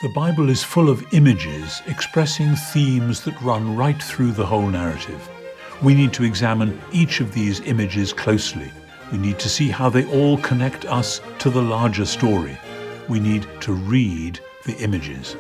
The Bible is full of images expressing themes that run right through the whole narrative. We need to examine each of these images closely. We need to see how they all connect us to the larger story. We need to read the images.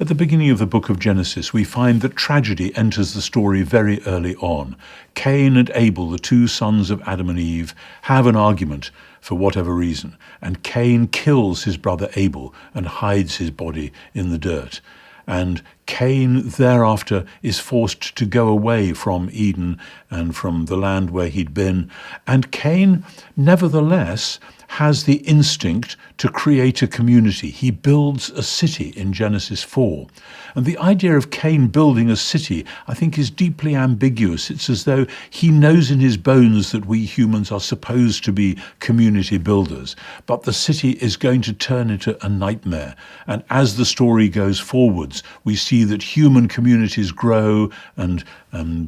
At the beginning of the book of Genesis, we find that tragedy enters the story very early on. Cain and Abel, the two sons of Adam and Eve, have an argument for whatever reason, and Cain kills his brother Abel and hides his body in the dirt. And Cain thereafter is forced to go away from Eden and from the land where he'd been. And Cain, nevertheless, has the instinct to create a community. He builds a city in Genesis 4. And the idea of Cain building a city, I think, is deeply ambiguous. It's as though he knows in his bones that we humans are supposed to be community builders, but the city is going to turn into a nightmare. And as the story goes forwards, we see that human communities grow and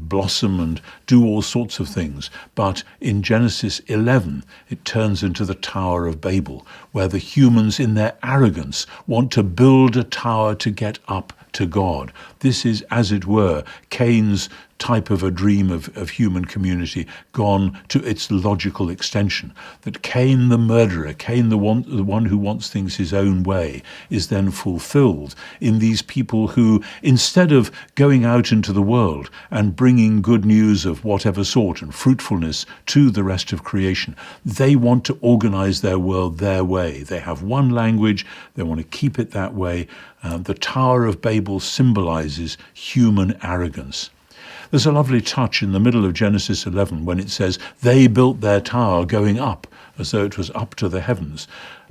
blossom and do all sorts of things. But in Genesis 11, it turns into the Tower of Babel, where the humans in their arrogance want to build a tower to get up to God. This is, as it were, Cain's type of a dream of human community gone to its logical extension. That Cain the murderer, Cain the one who wants things his own way, is then fulfilled in these people who, instead of going out into the world and bringing good news of whatever sort and fruitfulness to the rest of creation, they want to organize their world their way. They have one language, they want to keep it that way. The Tower of Babel symbolizes human arrogance. There's a lovely touch in the middle of Genesis 11 when it says, they built their tower going up, as though it was up to the heavens.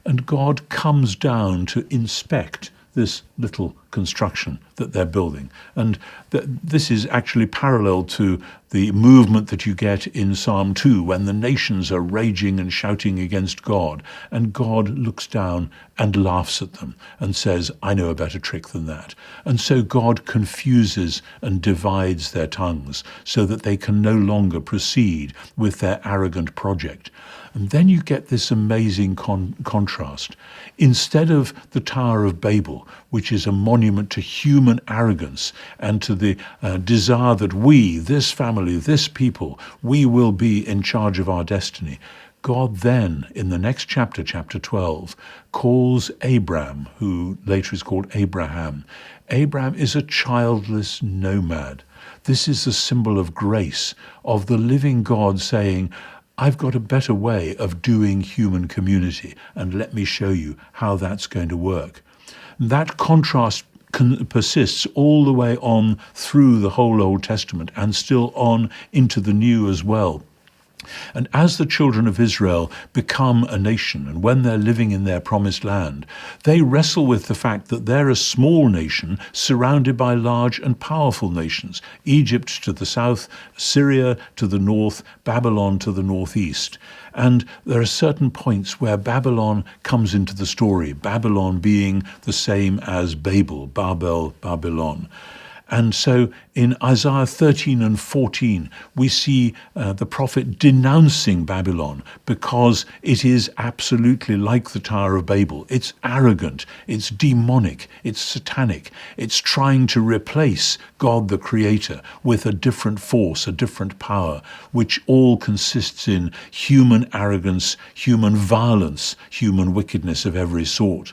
And God comes down to inspect this little construction that they're building. And this is actually parallel to the movement that you get in Psalm 2 when the nations are raging and shouting against God. And God looks down and laughs at them and says, I know a better trick than that. And so God confuses and divides their tongues so that they can no longer proceed with their arrogant project. And then you get this amazing contrast. Instead of the Tower of Babel, which is a monument to human arrogance and to the desire that we, this family, this people, we will be in charge of our destiny, God then, in the next chapter, chapter 12, calls Abram, who later is called Abraham. Abram is a childless nomad. This is the symbol of grace, of the living God saying, I've got a better way of doing human community, and let me show you how that's going to work. That contrast persists all the way on through the whole Old Testament and still on into the New as well. And as the children of Israel become a nation, and when they're living in their promised land, they wrestle with the fact that they're a small nation surrounded by large and powerful nations. Egypt to the south, Syria to the north, Babylon to the northeast. And there are certain points where Babylon comes into the story, Babylon being the same as Babel, Babylon. And so in Isaiah 13 and 14, we see the prophet denouncing Babylon because it is absolutely like the Tower of Babel. It's arrogant, it's demonic, it's satanic. It's trying to replace God the Creator with a different force, a different power, which all consists in human arrogance, human violence, human wickedness of every sort.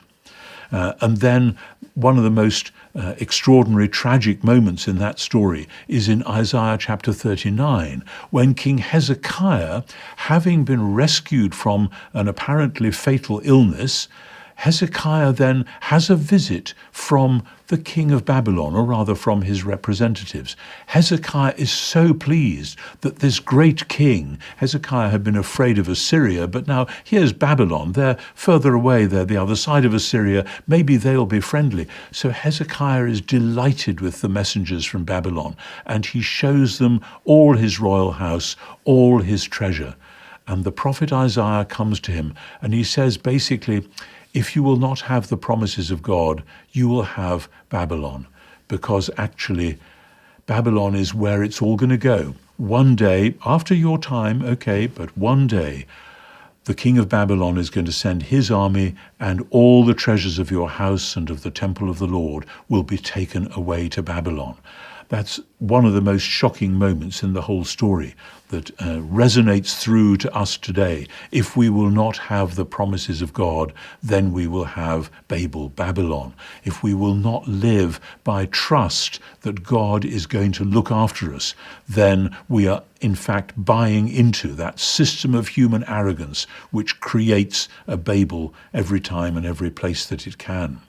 And then one of the most extraordinary tragic moments in that story is in Isaiah chapter 39, when King Hezekiah, having been rescued from an apparently fatal illness, Hezekiah then has a visit from the king of Babylon, or rather from his representatives. Hezekiah is so pleased that this great king, Hezekiah had been afraid of Assyria, but now here's Babylon. They're further away, they're the other side of Assyria. Maybe they'll be friendly. So Hezekiah is delighted with the messengers from Babylon, and he shows them all his royal house, all his treasure. And the prophet Isaiah comes to him, and he says basically, if you will not have the promises of God, you will have Babylon, because actually Babylon is where it's all going to go. One day, after your time, okay, but one day, the king of Babylon is going to send his army, and all the treasures of your house and of the temple of the Lord will be taken away to Babylon. That's one of the most shocking moments in the whole story that resonates through to us today. If we will not have the promises of God, then we will have Babylon. If we will not live by trust that God is going to look after us, then we are in fact buying into that system of human arrogance which creates a Babel every time and every place that it can.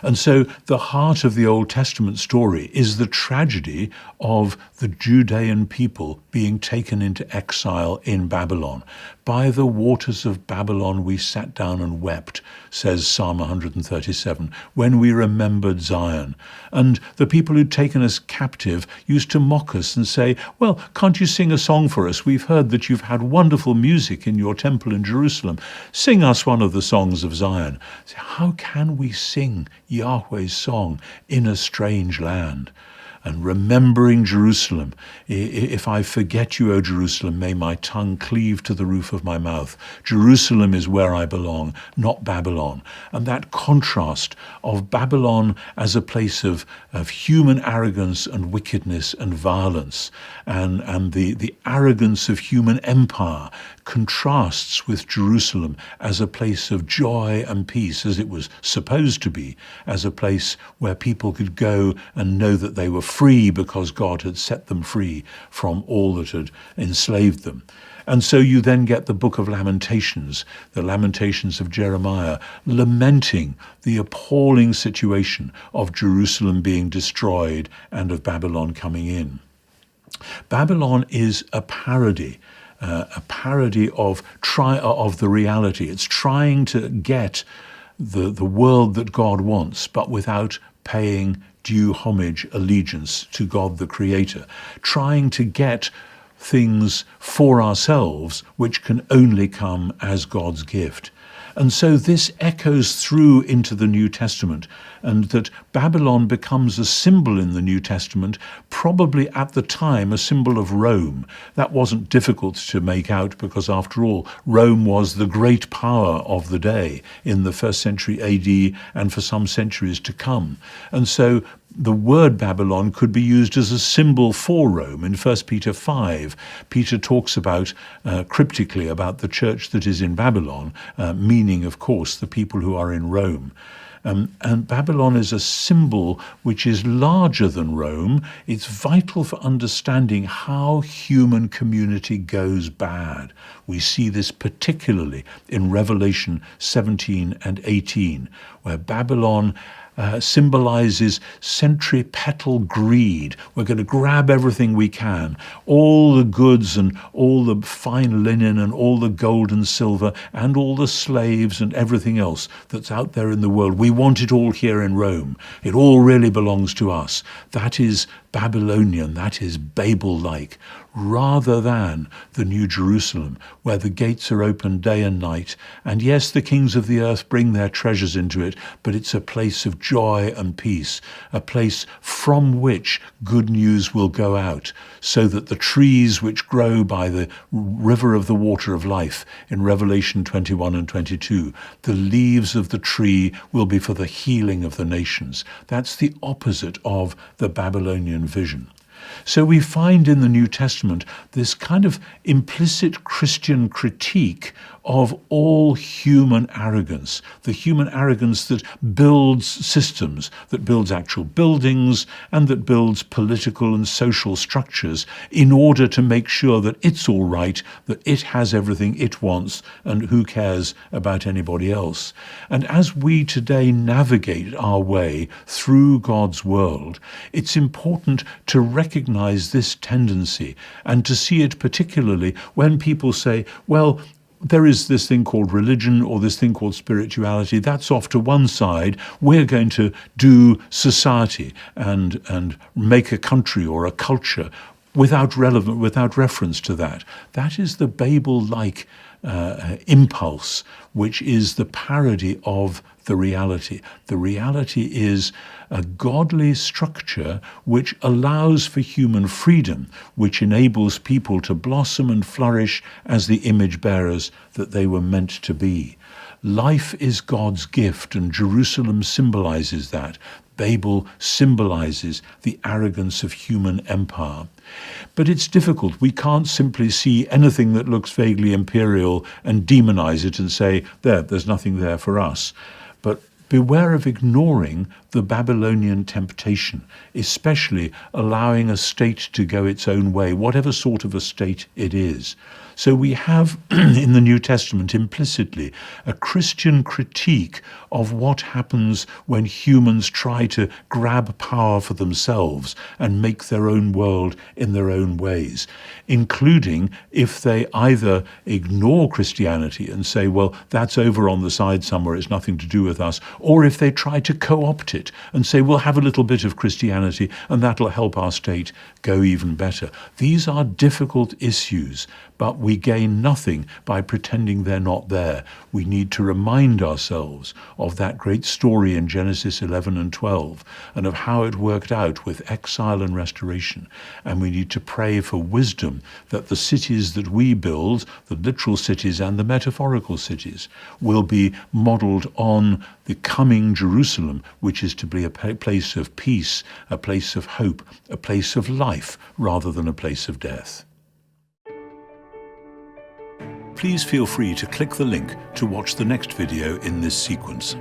And so the heart of the Old Testament story is the tragedy of the Judean people being taken into exile in Babylon. By the waters of Babylon we sat down and wept, says Psalm 137, when we remembered Zion. And the people who'd taken us captive used to mock us and say, well, can't you sing a song for us? We've heard that you've had wonderful music in your temple in Jerusalem. Sing us one of the songs of Zion. How can we sing Yahweh's song in a strange land? And remembering Jerusalem, if I forget you, O Jerusalem, may my tongue cleave to the roof of my mouth. Jerusalem is where I belong, not Babylon. And that contrast of Babylon as a place of human arrogance and wickedness and violence, and the arrogance of human empire contrasts with Jerusalem as a place of joy and peace, as it was supposed to be, as a place where people could go and know that they were free because God had set them free from all that had enslaved them. And so you then get the book of Lamentations, the Lamentations of Jeremiah, lamenting the appalling situation of Jerusalem being destroyed and of Babylon coming in. Babylon is a parody of the reality. It's trying to get the world that God wants, but without paying due homage, allegiance to God the Creator, trying to get things for ourselves which can only come as God's gift. And so this echoes through into the New Testament, and that Babylon becomes a symbol in the New Testament, probably at the time a symbol of Rome. That wasn't difficult to make out because, after all, Rome was the great power of the day in the 1st century AD and for some centuries to come. And so the word Babylon could be used as a symbol for Rome. In 1 Peter 5, Peter talks about, cryptically, about the church that is in Babylon, meaning, of course, the people who are in Rome. And Babylon is a symbol which is larger than Rome. It's vital for understanding how human community goes bad. We see this particularly in Revelation 17 and 18, where Babylon symbolizes centripetal greed. We're going to grab everything we can, all the goods and all the fine linen and all the gold and silver and all the slaves and everything else that's out there in the world. We want it all here in Rome. It all really belongs to us. That is Babylonian, that is Babel-like, rather than the New Jerusalem, where the gates are open day and night. And yes, the kings of the earth bring their treasures into it, but it's a place of joy and peace, a place from which good news will go out, so that the trees which grow by the river of the water of life in Revelation 21 and 22, the leaves of the tree will be for the healing of the nations. That's the opposite of the Babylonian vision. So we find in the New Testament this kind of implicit Christian critique of all human arrogance, the human arrogance that builds systems, that builds actual buildings, and that builds political and social structures in order to make sure that it's all right, that it has everything it wants, and who cares about anybody else. And as we today navigate our way through God's world, it's important to recognize this tendency and to see it particularly when people say, well, there is this thing called religion or this thing called spirituality. That's off to one side. We're going to do society and make a country or a culture without reference to that. That is the Babel-like impulse, which is the parody of the reality. The reality is a godly structure which allows for human freedom, which enables people to blossom and flourish as the image bearers that they were meant to be. Life is God's gift, and Jerusalem symbolizes that. Babel symbolizes the arrogance of human empire. But it's difficult. We can't simply see anything that looks vaguely imperial and demonize it and say, there's nothing there for us. But beware of ignoring the Babylonian temptation, especially allowing a state to go its own way, whatever sort of a state it is. So we have in the New Testament implicitly a Christian critique of what happens when humans try to grab power for themselves and make their own world in their own ways, including if they either ignore Christianity and say, well, that's over on the side somewhere, it's nothing to do with us, or if they try to co-opt it and say, we'll have a little bit of Christianity and that'll help our state go even better. These are difficult issues, but we gain nothing by pretending they're not there. We need to remind ourselves of that great story in Genesis 11 and 12 and of how it worked out with exile and restoration. And we need to pray for wisdom that the cities that we build, the literal cities and the metaphorical cities, will be modeled on the coming Jerusalem, which is to be a place of peace, a place of hope, a place of life, rather than a place of death. Please feel free to click the link to watch the next video in this sequence.